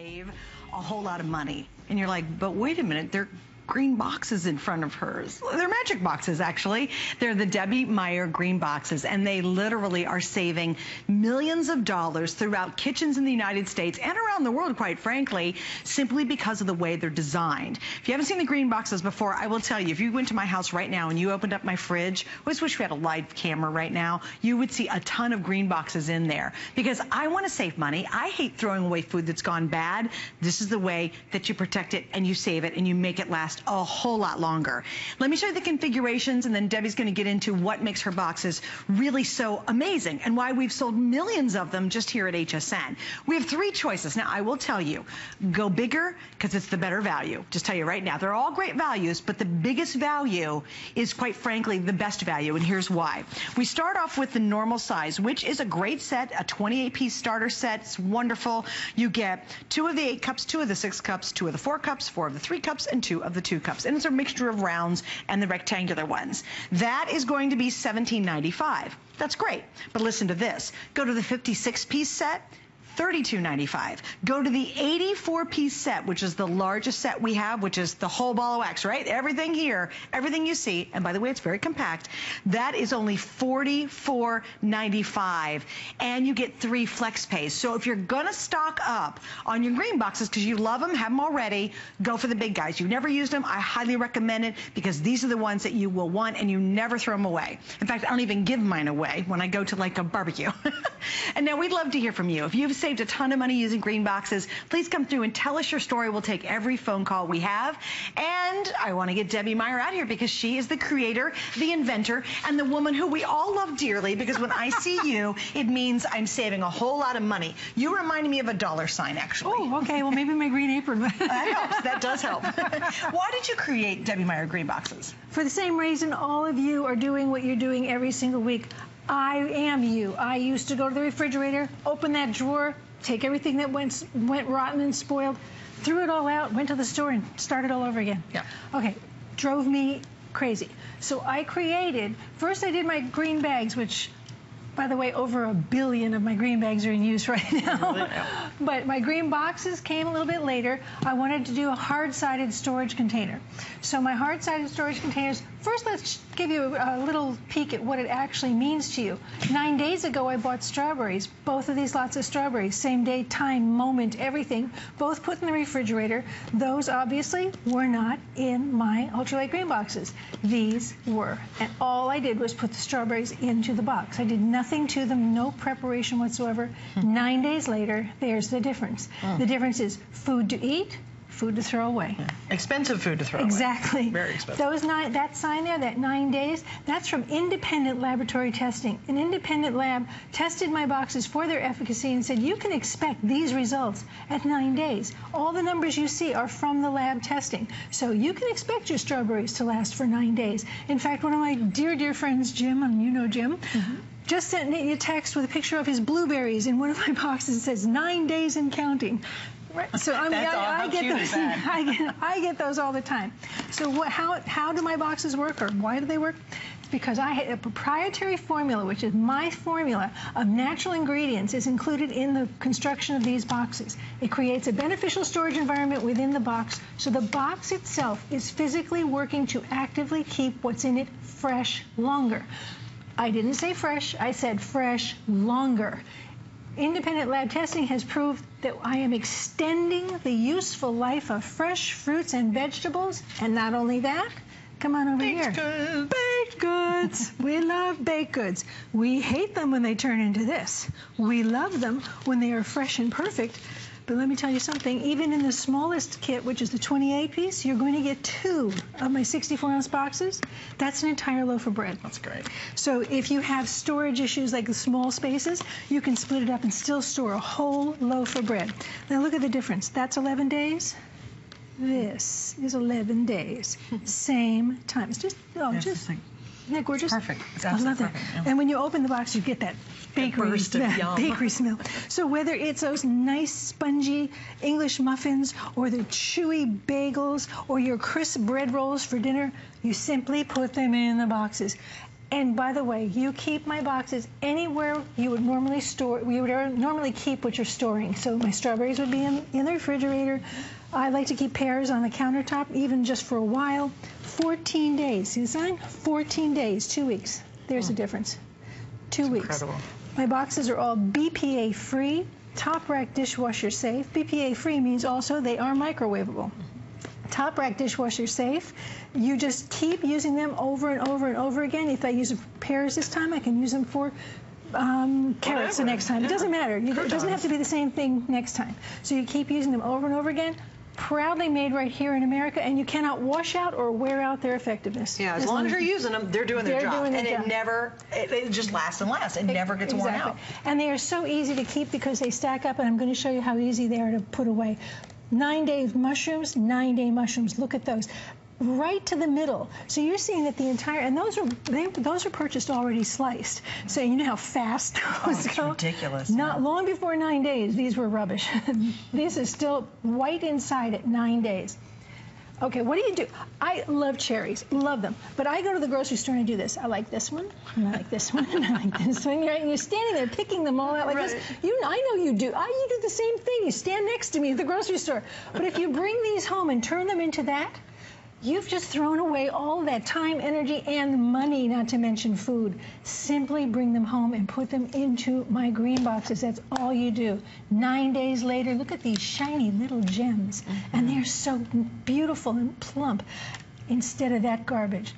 save a whole lot of money. And you're like, but wait a minute, they're green boxes in front of hers. They're magic boxes, actually. They're the Debbie Meyer GreenBoxes, and they literally are saving millions of dollars throughout kitchens in the United States and around the world, quite frankly, simply because of the way they're designed. If you haven't seen the GreenBoxes before, I will tell you, if you went to my house right now and you opened up my fridge, I always wish we had a live camera right now, you would see a ton of GreenBoxes in there, because I want to save money. I hate throwing away food that's gone bad. This is the way that you protect it and you save it and you make it last a whole lot longer. Let me show you the configurations, and then Debbie's going to get into what makes her boxes really so amazing and why we've sold millions of them just here at HSN. We have three choices. Now, I will tell you, go bigger because it's the better value. Just tell you right now, they're all great values, but the biggest value is, quite frankly, the best value, and here's why. We start off with the normal size, which is a great set, a 28-piece starter set. It's wonderful. You get 2 of the 8 cups, 2 of the 6 cups, 2 of the 4 cups, 4 of the 3 cups, and 2 of the 2 cups. And it's a mixture of rounds and the rectangular ones. That is going to be $17.95. That's great. But listen to this. Go to the 56-piece set, $32.95. Go to the 84-piece set, which is the largest set we have, which is the whole ball of wax, right? Everything here, everything you see, and by the way, it's very compact, that is only $44.95. And you get 3 flex pays. So if you're gonna stock up on your green boxes, because you love them, have them already, go for the big guys. You've never used them, I highly recommend it, because these are the ones that you will want and you never throw them away. In fact, I don't even give mine away when I go to like a barbecue. And now we'd love to hear from you. If you've saved a ton of money using green boxes, please come through and tell us your story. We'll take every phone call we have. And I want to get Debbie Meyer out here because she is the creator, the inventor, and the woman who we all love dearly, because when I see you, it means I'm saving a whole lot of money. You reminded me of a $sign, actually. Oh, okay. Well, maybe my green apron. That helps. That does help. Why did you create Debbie Meyer GreenBoxes? For the same reason all of you are doing what you're doing every single week. I am you. I used to go to the refrigerator, open that drawer, take everything that went rotten and spoiled, threw it all out, went to the store and started all over again. Yeah. Okay, drove me crazy. So I created, first I did my green bags, which, by the way, over 1 billion of my green bags are in use right now. Really? Yeah. But my green boxes came a little bit later. I wanted to do a hard-sided storage container. So my hard-sided storage containers, first let's give you a little peek at what it actually means to you. 9 days ago, I bought strawberries, both of these lots of strawberries, same day, time, moment, everything, both put in the refrigerator. Those obviously were not in my UltraLite GreenBoxes. These were. And all I did was put the strawberries into the box. I did nothing to them, no preparation whatsoever. 9 days later, there's the difference. The difference is food to eat, food to throw away. Expensive food to throw away. Exactly. Very expensive. That sign there, that 9 days, that's from independent laboratory testing. An independent lab tested my boxes for their efficacy and said, you can expect these results at 9 days. All the numbers you see are from the lab testing. So you can expect your strawberries to last for 9 days. In fact, one of my dear, dear friends, Jim, and you know Jim, just sent me a text with a picture of his blueberries in one of my boxes. It says 9 days and counting. Right. So I mean, I get those. I get those all the time. So how do my boxes work, or why do they work? Because I had a proprietary formula, which is my formula of natural ingredients, is included in the construction of these boxes. It creates a beneficial storage environment within the box, so the box itself is physically working to actively keep what's in it fresh longer. I didn't say fresh, I said fresh longer. Independent lab testing has proved that I am extending the useful life of fresh fruits and vegetables, and not only that, come on over here. Baked goods. We love baked goods. We hate them when they turn into this. We love them when they are fresh and perfect. But let me tell you something, even in the smallest kit, which is the 28-piece, you're going to get 2 of my 64-ounce boxes. That's an entire loaf of bread. That's great. So if you have storage issues like the small spaces, you can split it up and still store a whole loaf of bread. Now look at the difference. That's 11 days. This is 11 days. Same time. It's just, isn't that gorgeous? It's perfect. It's I love that. perfect. Yeah. And when you open the box, you get that bakery smell. So whether it's those nice spongy English muffins, or the chewy bagels, or your crisp bread rolls for dinner, you simply put them in the boxes. And by the way, you keep my boxes anywhere you would normally store. You would normally keep what you're storing. So my strawberries would be in the refrigerator. I like to keep pears on the countertop, even just for a while. 14 days. See the sign? 14 days, 2 weeks. There's the difference. 2 weeks. Incredible. My boxes are all BPA free, top rack dishwasher safe. BPA free means also they are microwavable. Top rack dishwasher safe. You just keep using them over and over and over again. If I use pears this time, I can use them for carrots the next time. It doesn't matter. It doesn't have to be the same thing next time. So you keep using them over and over again. Proudly made right here in America, and you cannot wash out or wear out their effectiveness. Yeah, as long as you're using them, they're doing their job. And it just lasts and lasts. It never gets worn out. And they are so easy to keep because they stack up, and I'm going to show you how easy they are to put away. 9-day mushrooms, 9-day mushrooms. Look at those. Right to the middle. So you're seeing that the entire, and those are purchased already sliced. So you know how fast those go? It's ridiculous. Not long before 9 days, these were rubbish. This is still white inside at 9 days. Okay, what do you do? I love cherries, love them. But I go to the grocery store and I do this. I like this one, and I like this one, and I like this one. And you're standing there picking them all out like this. I know you do. You do the same thing. You stand next to me at the grocery store. But if you bring these home and turn them into that, you've just thrown away all that time, energy, and money, not to mention food. Simply bring them home and put them into my green boxes. That's all you do. 9 days later, look at these shiny little gems. And they're so beautiful and plump instead of that garbage.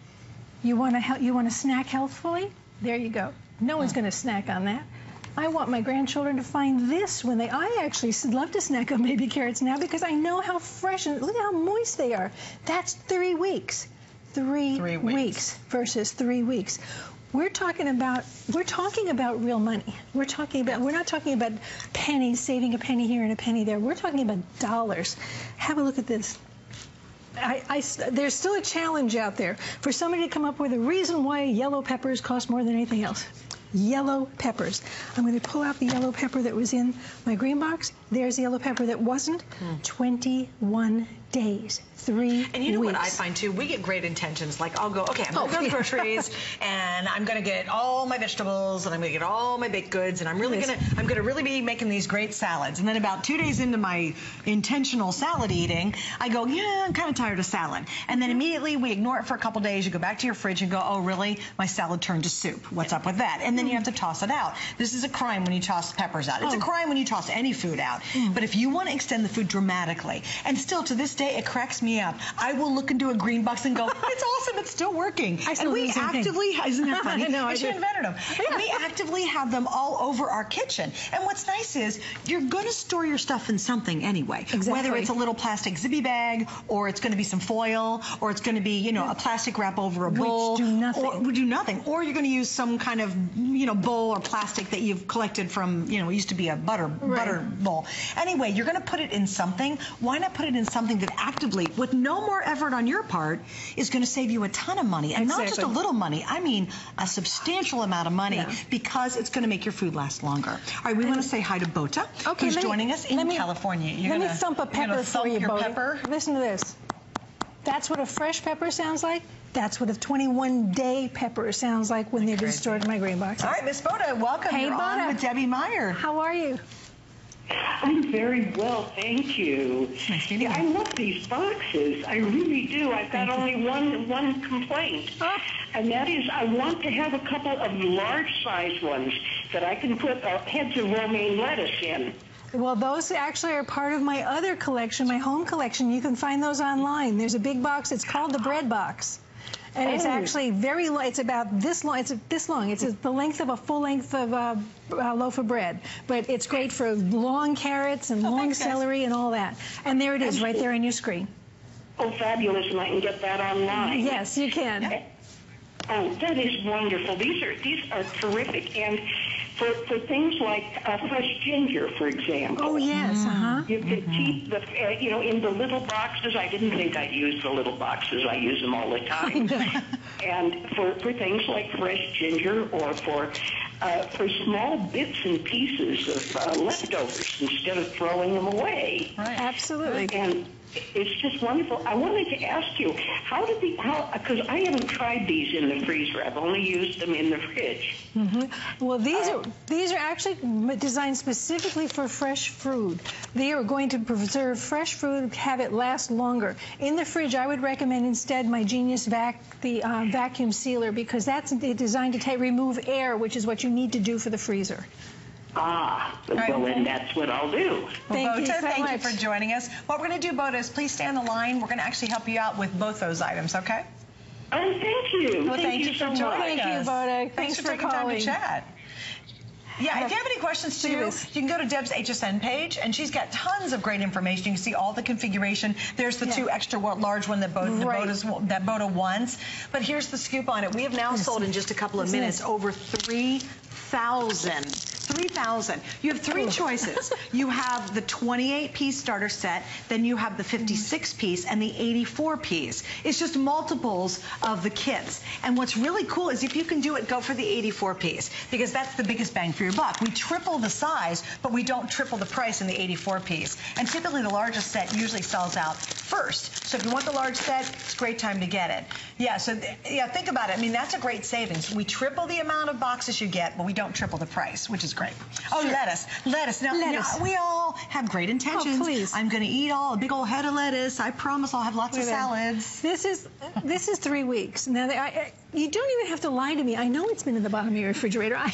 You want to snack healthfully? There you go. No one's going to snack on that. I want my grandchildren to find this when I actually love to snack on baby carrots now because I know how fresh and look at how moist they are. That's 3 weeks. 3 weeks versus 3 weeks. We're talking about real money. We're not talking about pennies, saving a penny here and a penny there. We're talking about dollars. Have a look at this. There's still a challenge out there for somebody to come up with a reason why yellow peppers cost more than anything else. Yellow peppers. I'm going to pull out the yellow pepper that was in my green box. There's the yellow pepper that wasn't. 21 days. 3 weeks. And you know what I find too? We get great intentions. Like I'll go, okay, I'm going to go to the groceries and I'm going to get all my vegetables and I'm going to get all my baked goods and I'm going to really be making these great salads. And then about 2 days into my intentional salad eating, I go, yeah, I'm kind of tired of salad. And then immediately we ignore it for a couple days. You go back to your fridge and go, oh, really? My salad turned to soup. What's up with that? And then you have to toss it out. This is a crime when you toss peppers out. It's a crime when you toss any food out. But if you want to extend the food dramatically, and still to this day it cracks me up, I will look into a green box and go, it's awesome, it's still working. And we actively, isn't that funny? No, she invented them. Yeah. We actively have them all over our kitchen. And what's nice is you're going to store your stuff in something anyway. Exactly. Whether it's a little plastic zippy bag, or it's going to be some foil, or it's going to be, a plastic wrap over a bowl. Which do nothing. Or would do nothing. Or you're going to use some kind of, bowl or plastic that you've collected from, it used to be a butter bowl. Anyway, you're going to put it in something. Why not put it in something that actively, with no more effort on your part, is going to save you a ton of money. And not just a little money. I mean a substantial amount of money because it's going to make your food last longer. All right, we want to say hi to Bota, who's joining us in California. Let me thump a pepper for you, Bota. Listen to this. That's what a fresh pepper sounds like. That's what a 21-day pepper sounds like when they've been stored in my green boxes. All right, Miss Bota, welcome. Hey, You're on with Debbie Meyer. How are you? I'm very well, thank you. Nice meeting you. I love these boxes. I really do. I've got only one complaint, and that is I want to have a couple of large-size ones that I can put heads of romaine lettuce in. Well, those actually are part of my other collection, my home collection. You can find those online. There's a big box. It's called the bread box. And it's actually very long. It's about this long. It's this long. It's the length of a full length of a loaf of bread. But it's great for long carrots and long celery and all that. And there it is, right there on your screen. Oh, fabulous! And I can get that online. Yes, you can. Oh, that is wonderful. These are terrific. And for things like fresh ginger, for example. Oh, yes, You can keep the, in the little boxes. I didn't think I'd use the little boxes. I use them all the time. And for things like fresh ginger or for small bits and pieces of leftovers instead of throwing them away. Right. Absolutely. It's just wonderful. I wanted to ask you, because I haven't tried these in the freezer. I've only used them in the fridge. Well, these are actually designed specifically for fresh food. They are going to preserve fresh food, have it last longer. In the fridge, I would recommend instead my Genius vacuum sealer, because that's designed to remove air, which is what you need to do for the freezer. Well, then that's what I'll do. Well, Bota, thank you for joining us. What we're going to do, Bota, is please stay on the line. We're going to actually help you out with both those items, okay? Oh, thank you. Well, thank you so for much. joining us. Thank you, Bota. Thanks for taking time to chat. Yeah, if you have any questions, too, you can go to Deb's HSN page, and she's got tons of great information. You can see all the configuration. There's the two extra large one that Bota wants. But here's the scoop on it. We have now sold in just a couple of minutes over 3,000. 3,000. You have three choices. You have the 28-piece starter set, then you have the 56-piece and the 84-piece. It's just multiples of the kits. And what's really cool is if you can do it, go for the 84-piece, because that's the biggest bang for your buck. We triple the size, but we don't triple the price in the 84-piece. And typically the largest set usually sells out first. So if you want the large set, it's a great time to get it. Yeah, so think about it. I mean, that's a great savings. We triple the amount of boxes you get, but we don't triple the price, which is great. Oh, sure. Lettuce. Now, we all have great intentions. Oh, please. I'm going to eat a big old head of lettuce. I promise I'll have lots of salads. This is 3 weeks. Now, you don't even have to lie to me. I know it's been in the bottom of your refrigerator. I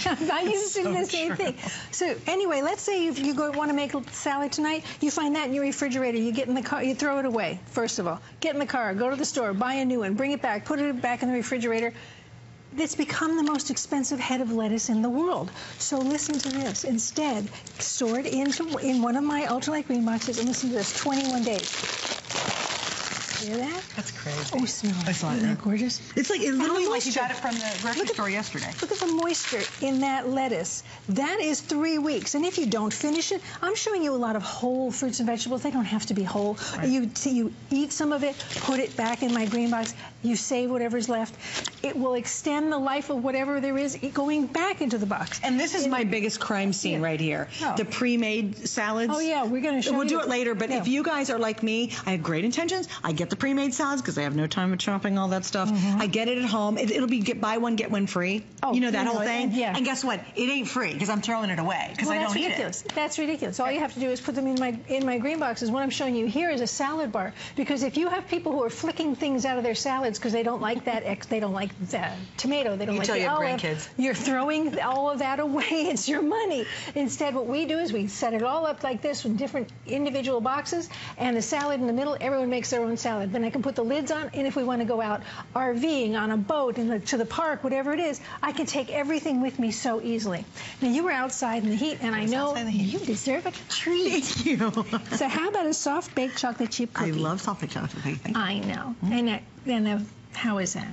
used to do the same thing. So anyway, let's say if you want to make a salad tonight, you find that in your refrigerator. You get in the car, you throw it away, first of all. Get in the car, go to the store, buy a new one, bring it back, put it back in the refrigerator. It's become the most expensive head of lettuce in the world. So listen to this. Instead, store it in one of my UltraLite GreenBoxes, and listen to this, 21 days. Hear that? That's crazy. Oh, smell it. Isn't that gorgeous? It's like literally like you got it from the grocery store yesterday. Look at the moisture in that lettuce. That is 3 weeks. And if you don't finish it, I'm showing you a lot of whole fruits and vegetables. They don't have to be whole. Right. You eat some of it, put it back in my green box. You save whatever's left. It will extend the life of whatever there is going back into the box. And this is my biggest crime scene right here. Oh. The pre-made salads. Oh, yeah. We're going to show you. We'll do it later. But if you guys are like me, I have great intentions. I get the pre-made salads because I have no time for chopping all that stuff. I get it at home. It'll be buy one, get one free. Oh, you know that whole thing? Yeah. And guess what? It ain't free because I'm throwing it away because I don't eat it. That's ridiculous. All you have to do is put them in my green boxes. What I'm showing you here is a salad bar, because if you have people who are flicking things out of their salads because they don't like they don't like the tomato, they don't like the olive, grandkids. You're throwing all of that away. It's your money. Instead, what we do is we set it all up like this with different individual boxes, and the salad in the middle, everyone makes their own salad. Then I can put the lids on, and if we want to go out RVing, on a boat, to the park, whatever it is, I can take everything with me so easily. Now, you were outside in the heat, and I know you deserve a treat. Thank you. So how about a soft baked chocolate chip cookie? I love soft baked chocolate cookie. I know. And how is that?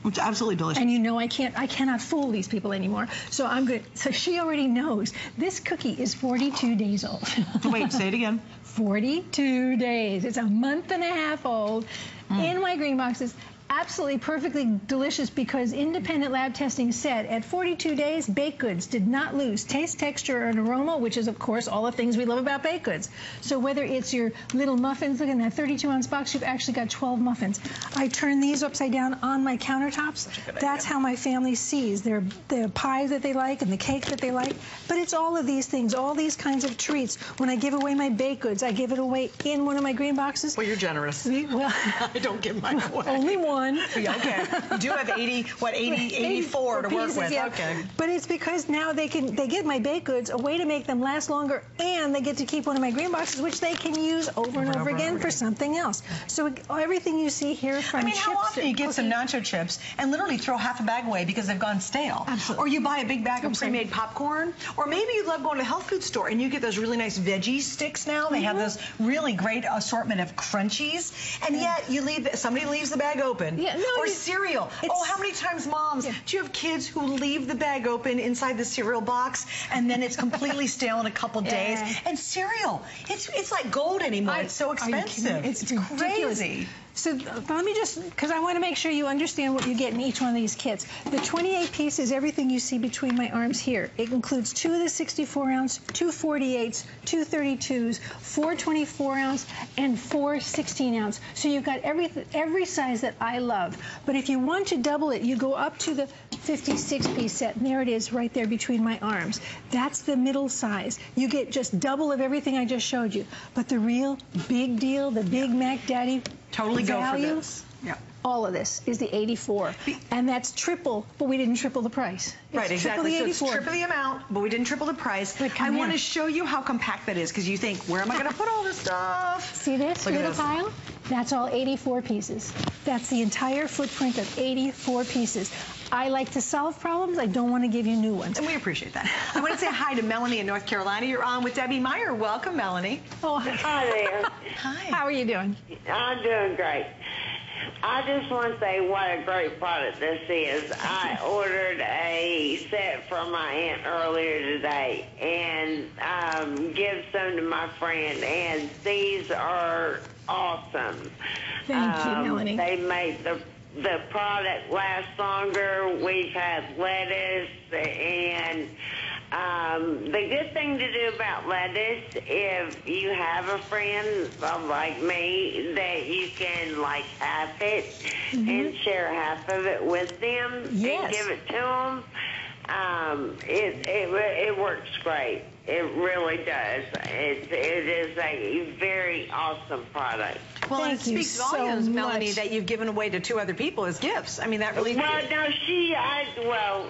It's absolutely delicious. And you know I cannot fool these people anymore. So I'm good. So she already knows this cookie is 42 days old. Wait, say it again. 42 days. It's a month and a half old in my green boxes. Absolutely perfectly delicious, because independent lab testing said at 42 days, baked goods did not lose taste, texture, and aroma, which is, of course, all the things we love about baked goods. So whether it's your little muffins, look in that 32-ounce box, you've actually got 12 muffins. I turn these upside down on my countertops. That's how my family sees their pie that they like and the cake that they like. But it's all of these things, all these kinds of treats. When I give away my baked goods, I give it away in one of my green boxes. Well, you're generous. Well, I don't give mine away. Only one. Yeah, okay. You do have 84 to work with. Yeah. Okay. But it's because now they get my baked goods, a way to make them last longer, and they get to keep one of my green boxes, which they can use over and over again for something else. So everything you see here from chips, how often you get some nacho chips and literally throw half a bag away because they've gone stale? Absolutely. Or you buy a big bag of pre-made popcorn, or maybe you love going to the health food store and you get those really nice veggie sticks now. They have this really great assortment of crunchies, and yet somebody leaves the bag open. Yeah, or cereal. Oh, how many times, moms, do you have kids who leave the bag open inside the cereal box and then it's completely stale in a couple days? And cereal, it's like gold anymore. It's so expensive. It's crazy. So let me just, because I want to make sure you understand what you get in each one of these kits. The 28-piece is everything you see between my arms here. It includes 2 of the 64-ounce, 2 48s, 2 32s, 4 24-ounce, and 4 16-ounce. So you've got every size that I love. But if you want to double it, you go up to the 56-piece set, and there it is right there between my arms. That's the middle size. You get just double of everything I just showed you. But the real big deal, the Big Mac Daddy totally value, go for this. Yeah. All of this is the 84, and that's triple, but we didn't triple the price. Right, exactly. Triple the 84. So it's triple the amount, but we didn't triple the price. I want to show you how compact that is, because you think, where am I going to put all this stuff? See this little pile? That's all 84 pieces. That's the entire footprint of 84 pieces. I like to solve problems. I don't want to give you new ones. And we appreciate that. I want to say hi to Melanie in North Carolina. You're on with Debbie Meyer. Welcome, Melanie. Oh, hi there. Hi. How are you doing? I'm doing great. I just want to say what a great product this is. I ordered a set from my aunt earlier today and give some to my friend, and these are awesome. Thank you, Melanie. They make the product last longer. We've had lettuce, and the good thing to do about lettuce, if you have a friend like me, that you can like half it and share half of it with them and give it to them. It works great. It really does. It is a very awesome product. Well, and it speaks volumes, Melanie, that you've given away to 2 other people as gifts. I mean, that really... Well, no,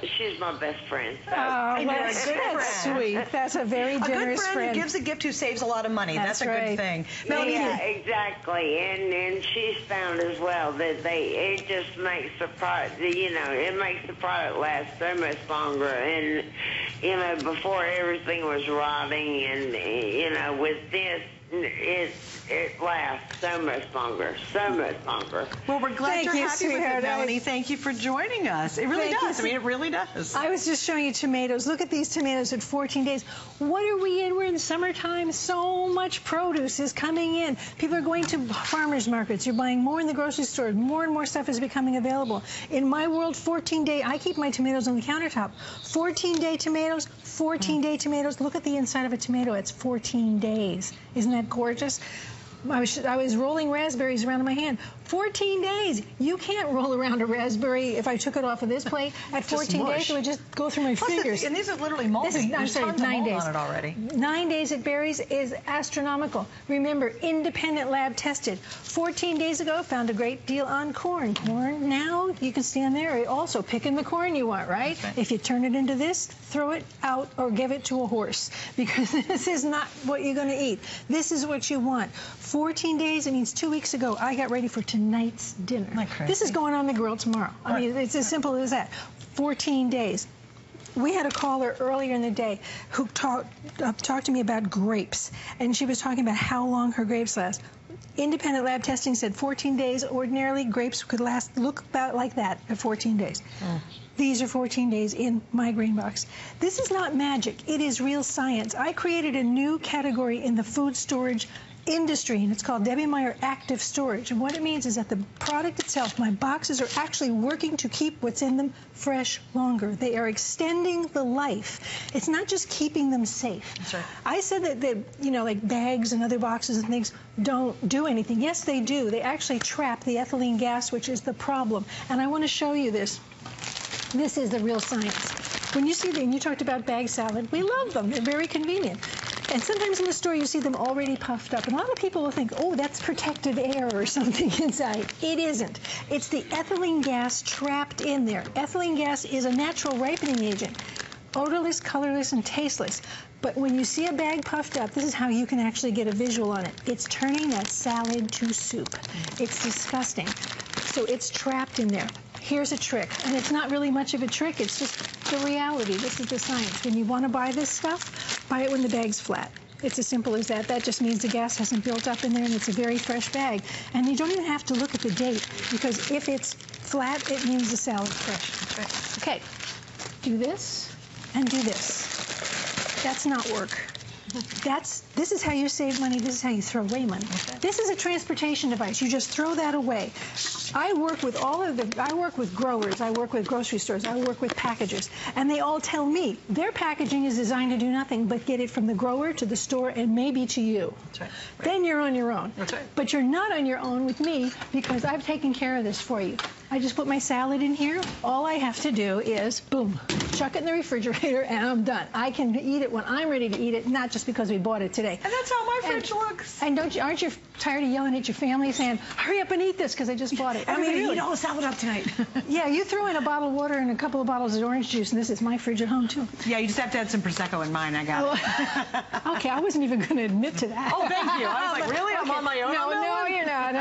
she's my best friend. So. Oh, that's sweet. That's a very generous friend. A good friend who gives a gift who saves a lot of money. That's a good thing. Melanie, yeah, exactly. And she's found as well that it just makes the product, it makes the product last so much longer. And, before everything was rotting, and, with this, it lasts so much longer, so much longer. Well, we're glad you're happy with it, Melanie. Thank you for joining us. It really does. I mean, it really does. I was just showing you tomatoes. Look at these tomatoes at 14 days. What are we in? We're in summertime. So much produce is coming in. People are going to farmers markets. You're buying more in the grocery store. More and more stuff is becoming available. In my world, 14-day, I keep my tomatoes on the countertop. 14-day tomatoes, 14-day tomatoes. Look at the inside of a tomato. It's 14 days. Isn't that gorgeous? I was rolling raspberries around in my hand. 14 days. You can't roll around a raspberry. If I took it off of this plate at 14 days, it would just go through my fingers. And these are literally moldy. I'm sorry, 9 days. On it already. 9 days it berries is astronomical. Remember, independent lab tested. 14 days ago, found a great deal on corn. Corn, now you can stand there. Also, picking the corn you want, right? If you turn it into this, throw it out or give it to a horse, because this is not what you're going to eat. This is what you want. 14 days, it means 2 weeks ago, I got ready for tonight's dinner. This is going on the grill tomorrow. I mean, it's as simple as that. 14 days. We had a caller earlier in the day who talked to me about grapes, and she was talking about how long her grapes last. Independent lab testing said 14 days. Ordinarily, grapes could look about like that at 14 days. These are 14 days in my green box. This is not magic. It is real science. I created a new category in the food storage industry, and it's called Debbie Meyer Active Storage. And what it means is that the product itself, my boxes, are actually working to keep what's in them fresh longer. They are extending the life. It's not just keeping them safe. That's right. I said that like bags and other boxes and things don't do anything. Yes, they do. They actually trap the ethylene gas, which is the problem. And I want to show you this. This is the real science. When you see them, you talked about bag salad. We love them. They're very convenient. And sometimes in the store you see them already puffed up. And a lot of people will think, oh, that's protective air or something inside. It isn't. It's the ethylene gas trapped in there. Ethylene gas is a natural ripening agent. Odorless, colorless, and tasteless. But when you see a bag puffed up, this is how you can actually get a visual on it. It's turning that salad to soup. It's disgusting. So it's trapped in there. Here's a trick, and it's not really much of a trick, it's just the reality. This is the science. When you want to buy this stuff, buy it when the bag's flat. It's as simple as that. That just means the gas hasn't built up in there, and it's a very fresh bag. And you don't even have to look at the date, because if it's flat, it means the salad's fresh. Okay, do this and do this. That's not work. This is how you save money. This is how you throw away money. Okay. This is a transportation device. You just throw that away. I work with I work with growers. I work with grocery stores. I work with packagers. And they all tell me their packaging is designed to do nothing but get it from the grower to the store and maybe to you. That's right. Then you're on your own. That's right. But you're not on your own with me because I've taken care of this for you. I just put my salad in here. All I have to do is, boom, chuck it in the refrigerator, and I'm done. I can eat it when I'm ready to eat it, not just because we bought it today. And that's how my fridge looks. And aren't you tired of yelling at your family saying, hurry up and eat this because I just bought it? I mean, really. Eat all the salad up tonight. Yeah, you throw in a bottle of water and a couple of bottles of orange juice, and this is my fridge at home, too. Yeah, you just have to add some Prosecco in mine. I got it. Okay, I wasn't even going to admit to that. Oh, thank you. I was like, really? I'm on my own? No, you're not.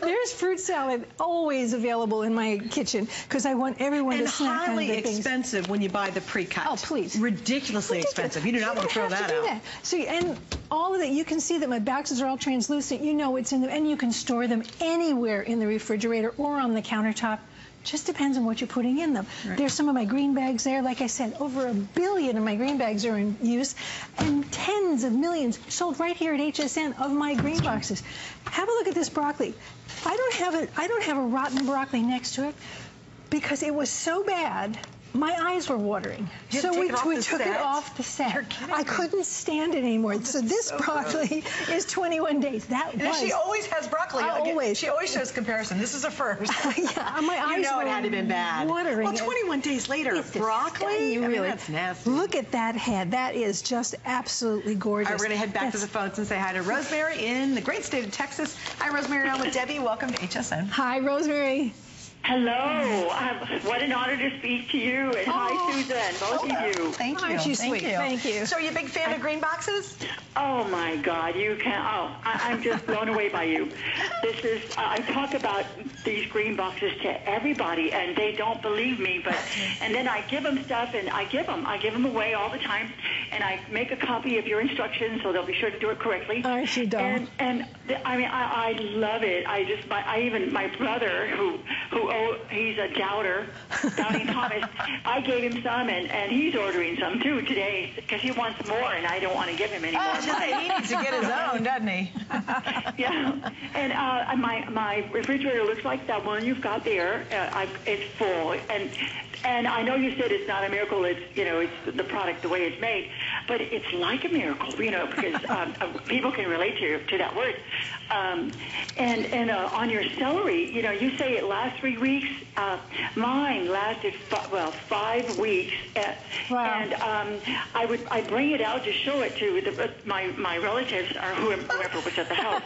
There's fruit salad always available in my kitchen because I want everyone to snack on the things. And highly expensive when you buy the pre-cut. Oh, please. Ridiculously expensive. You do not want to throw that out. So, and all of that, you can see that my boxes are all translucent. You know it's in them, and you can store them anywhere in the refrigerator or on the countertop. Just depends on what you're putting in them. Right. There's some of my green bags there. Like I said, over 1 billion of my green bags are in use, and tens of millions sold right here at HSN of my green boxes. Have a look at this broccoli. I don't have a rotten broccoli next to it because it was so bad. My eyes were watering. So we took it off the set. I couldn't stand it anymore. So this broccoli is 21 days. She always has broccoli. Always. She always shows comparison. This is a first. Yeah, my eyes it had to been bad. Watering. Well, 21 days later, broccoli? Really. I mean, that's nasty. Look at that head. That is just absolutely gorgeous. All right, we're going to head back to the phones and say hi to Rosemary in the great state of Texas. Hi, Rosemary. I'm with Debbie. Welcome to HSN. Hi, Rosemary. Hello. What an honor to speak to you. And hi, Susan, both of you. Thank you. Aren't you sweet? Thank you. So are you a big fan of green boxes? Oh, my God. You can. I'm just blown away by you. This is, I talk about these green boxes to everybody, and they don't believe me. And then I give them stuff, and I give them away all the time. And I make a copy of your instructions so they'll be sure to do it correctly. I actually don't. And I mean, I love it. Even my brother, who he's a doubter, Doubting Thomas, I gave him some, and he's ordering some too today because he wants more, and I don't want to give him any more. He needs to get his own, doesn't he? Yeah. And my refrigerator looks like that one you've got there. It's full, and I know you said it's not a miracle. It's it's the product the way it's made, but it's like a miracle, because people can relate to that word. And on your celery, you say it lasts 3 weeks. Mine lasted 5 weeks. Wow. And I bring it out to show it to my relatives or whoever was at the house.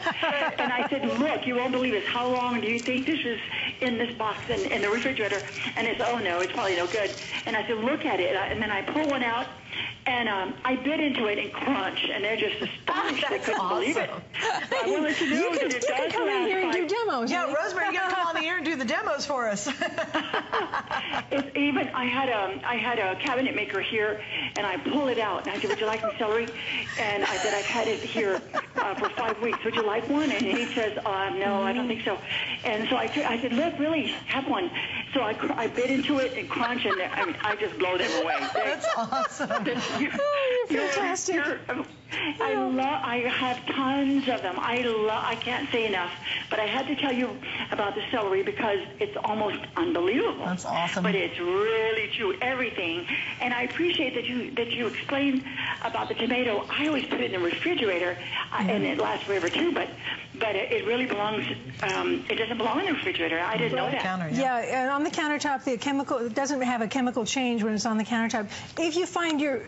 And I said, look, you won't believe this. How long do you think this is in this box in the refrigerator? And it's, oh no, it's probably no good. And I said, look at it. And then I pull one out. And I bit into it and crunch, and they're just astonished. They couldn't believe it. I wanted to know that it does last. You can come in here and do demos. Yeah, Rosemary, you got to come on the air and do the demos for us. It's even. I had a cabinet maker here, and I pull it out, and I said, "Would you like some celery?" And I said, "I've had it here for 5 weeks. Would you like one?" And he says, "No, I don't think so." And so I said, "Look, really, have one." So I bit into it and crunch, and I just blow them away. That's awesome. You're fantastic. I have tons of them. I can't say enough. But I had to tell you about the celery because it's almost unbelievable. That's awesome. But it's really true, everything. And I appreciate that you explained about the tomato. I always put it in the refrigerator, and it lasts forever too. But it really belongs. It doesn't belong in the refrigerator. I didn't know that. Yeah, and on the countertop, it doesn't have a chemical change when it's on the countertop. If you find you're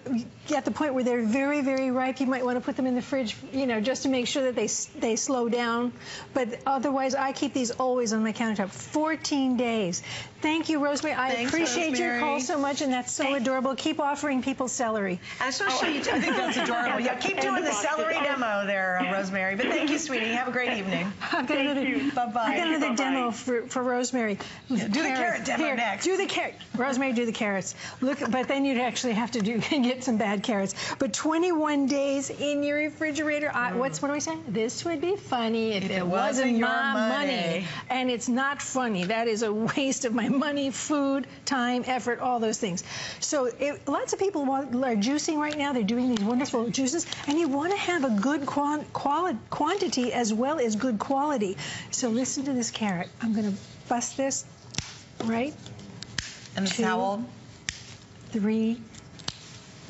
at the point where they're very, very ripe, you might want to put them in the fridge, just to make sure that they slow down. But otherwise, I keep these always on my countertop. 14 days. Thank you, Rosemary. I appreciate your call so much, and that's so adorable. Keep offering people celery. I think that's adorable. Yeah, keep doing the celery demo there, Rosemary. But thank you, sweetie. Have a great evening. I've got another demo for Rosemary. Yeah, do the carrot demo next. Do the carrot. Rosemary, do the carrots. But then you'd actually have to get some bad carrots. But 21 days in your refrigerator. What do I say? This would be funny if it wasn't my money. And it's not funny. That is a waste of my money. money, food, time, effort, all those things. So lots of people are juicing right now. They're doing these wonderful juices, and you want to have a good quantity as well as good quality. So listen to this carrot. I'm going to bust this, right? And this is how old? 3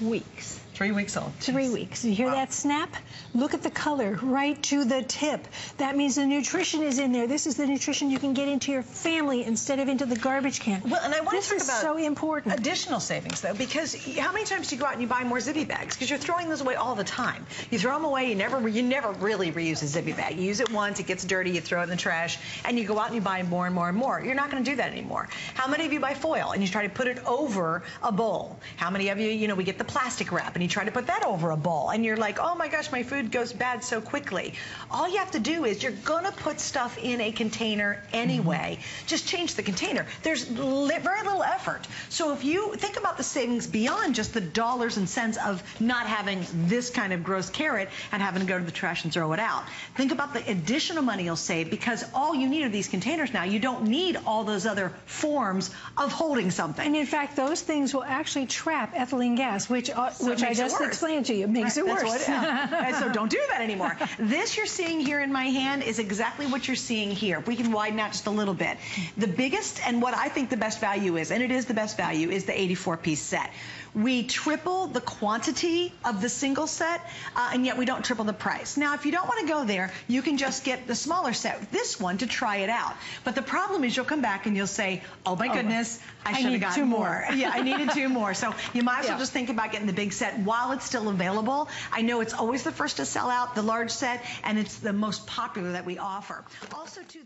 weeks. 3 weeks old. 3 weeks. You hear that snap? Look at the color right to the tip. That means the nutrition is in there. This is the nutrition you can get into your family instead of into the garbage can. Well, and I want this to talk is about so important. Additional savings, though, because how many times do you go out and you buy more Zippy bags? Because you're throwing those away all the time. You throw them away. You never really reuse a Zippy bag. You use it once, it gets dirty, you throw it in the trash, and you go out and you buy more and more and more. You're not going to do that anymore. How many of you buy foil and you try to put it over a bowl? How many of you, we get the plastic wrap and you try to put that over a bowl, and you're like, oh my gosh, my food goes bad so quickly. All you have to do is you're gonna put stuff in a container anyway. Just change the container. There's very little effort. So if you think about the savings beyond just the dollars and cents of not having this kind of gross carrot and having to go to the trash and throw it out, think about the additional money you'll save, because all you need are these containers now. You don't need all those other forms of holding something. And in fact, those things will actually trap ethylene gas, which I just explained to you. It makes it worse. And so don't do that anymore. This you're seeing here in my hand is exactly what you're seeing here. If we can widen out just a little bit. The biggest, and what I think the best value is, and it is the best value, is the 84-piece set. We triple the quantity of the single set, and yet we don't triple the price. Now, if you don't want to go there, you can just get the smaller set, this one, to try it out. But the problem is you'll come back and you'll say, oh my goodness, I should have gotten 2 more. Yeah, I needed 2 more. So you might as well just think about getting the big set while it's still available. I know it's always the first to sell out, the large set, and it's the most popular that we offer. Also, too,